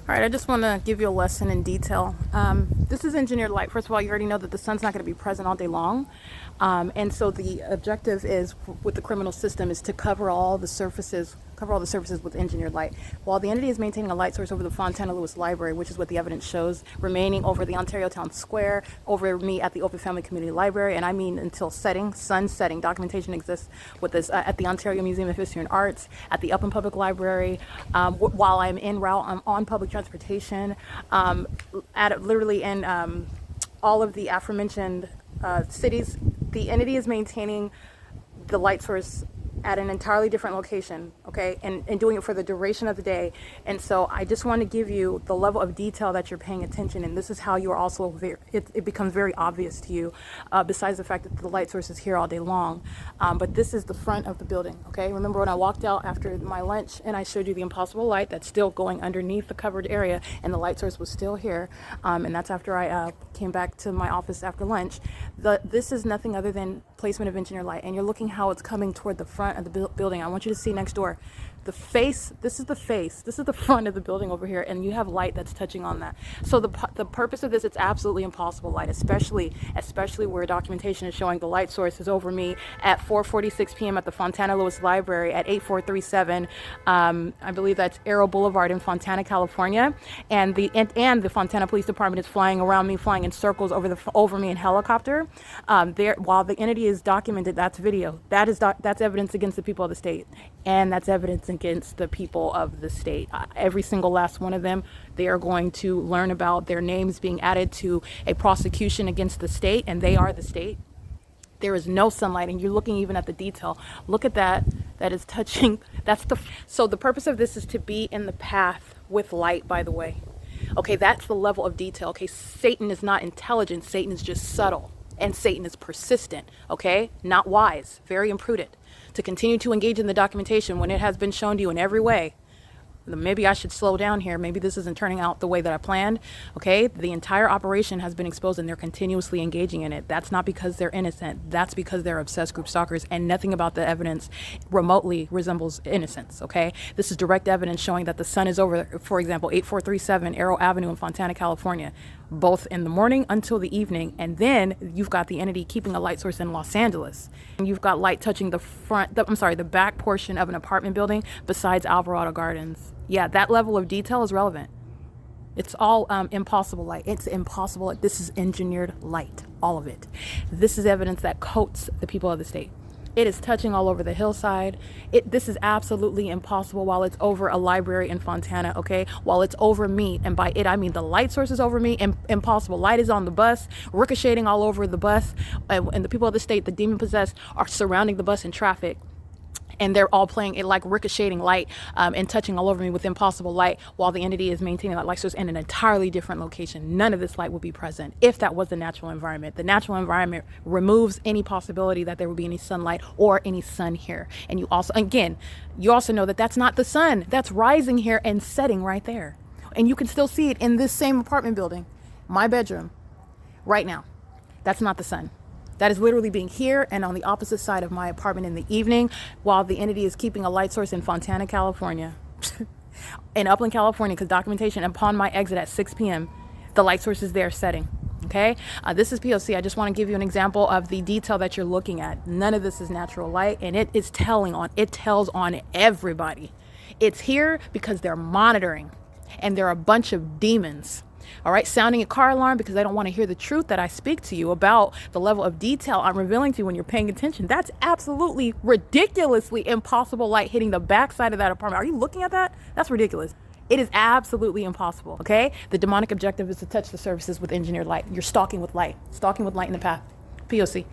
All right, I just want to give you a lesson in detail. This is engineered light. First of all, you already know that the sun's not going to be present all day long. And so the objective is with the criminal system is to cover all the surfaces with engineered light. While the entity is maintaining a light source over the Fontana Lewis Library, which is what the evidence shows, remaining over the Ontario Town Square, over me at the Open Family Community Library, and I mean until sun setting. Documentation exists with this at the Ontario Museum of History and Arts, at the Upland Public Library, while I'm en route, I'm on public transportation, literally in all of the aforementioned cities. The entity is maintaining the light source at an entirely different location, okay, and doing it for the duration of the day. And so I just want to give you the level of detail that you're paying attention, and this is how you are also it becomes very obvious to you, besides the fact that the light source is here all day long. But this is the front of the building, okay? Remember when I walked out after my lunch and I showed you the impossible light that's still going underneath the covered area, and the light source was still here, and that's after I came back to my office after lunch. This is nothing other than placement of engineered light, and you're looking how it's coming toward the front of the building. I want you to see next door. The face, this is the front of the building over here, and you have light that's touching on that. So the purpose of this, it's absolutely impossible light, especially where documentation is showing the light source is over me at 4:46 p.m. at the Fontana Lewis Library at 8437, I believe that's Arrow Boulevard in Fontana, California, and the Fontana Police Department is flying around me, flying in circles over me in helicopter. While the entity is documented, that's video. That's evidence against the people of the state, and that's evidence against the people of the state. Every single last one of them, they are going to learn about their names being added to a prosecution against the state, and they are the state. There is no sunlight, and you're looking even at the detail. Look at that. That is touching. So the purpose of this is to be in the path with light, by the way. Okay, that's the level of detail. Okay, Satan is not intelligent. Satan is just subtle, and Satan is persistent. Okay, not wise, very imprudent. To continue to engage in the documentation when it has been shown to you in every way. Maybe I should slow down here. Maybe this isn't turning out the way that I planned. Okay, the entire operation has been exposed and they're continuously engaging in it. That's not because they're innocent. That's because they're obsessed group stalkers, and nothing about the evidence remotely resembles innocence. Okay, this is direct evidence showing that the sun is over, for example, 8437 Arrow Avenue in Fontana, California, both in the morning until the evening. And then you've got the entity keeping a light source in Los Angeles, and you've got light touching the back portion of an apartment building besides Alvarado Gardens. Yeah, that level of detail is relevant. It's all impossible light. It's impossible. This is engineered light, all of it. This is evidence that coats the people of the state. It is touching all over the hillside. This is absolutely impossible while it's over a library in Fontana, okay? While it's over me, and by it I mean the light source is over me, impossible. Light is on the bus, ricocheting all over the bus, and the people of the state, the demon-possessed, are surrounding the bus in traffic. And they're all playing it like ricocheting light and touching all over me with impossible light, while the entity is maintaining that light source in an entirely different location. None of this light would be present if that was the natural environment. The natural environment removes any possibility that there would be any sunlight or any sun here. And you also know that that's not the sun. That's rising here and setting right there. And you can still see it in this same apartment building, my bedroom, right now. That's not the sun. That is literally being here and on the opposite side of my apartment in the evening, while the entity is keeping a light source in Fontana, California, in Upland, California, because documentation upon my exit at 6 p.m., the light source is there setting. Okay, this is P.O.C. I just want to give you an example of the detail that you're looking at. None of this is natural light, and it tells on everybody. It's here because they're monitoring, and they're a bunch of demons. All right, sounding a car alarm because they don't want to hear the truth that I speak to you about, the level of detail I'm revealing to you when you're paying attention. That's absolutely ridiculously impossible light hitting the backside of that apartment. Are you looking at that? That's ridiculous. It is absolutely impossible, okay? The demonic objective is to touch the surfaces with engineered light. You're stalking with light in the path. P.O.C.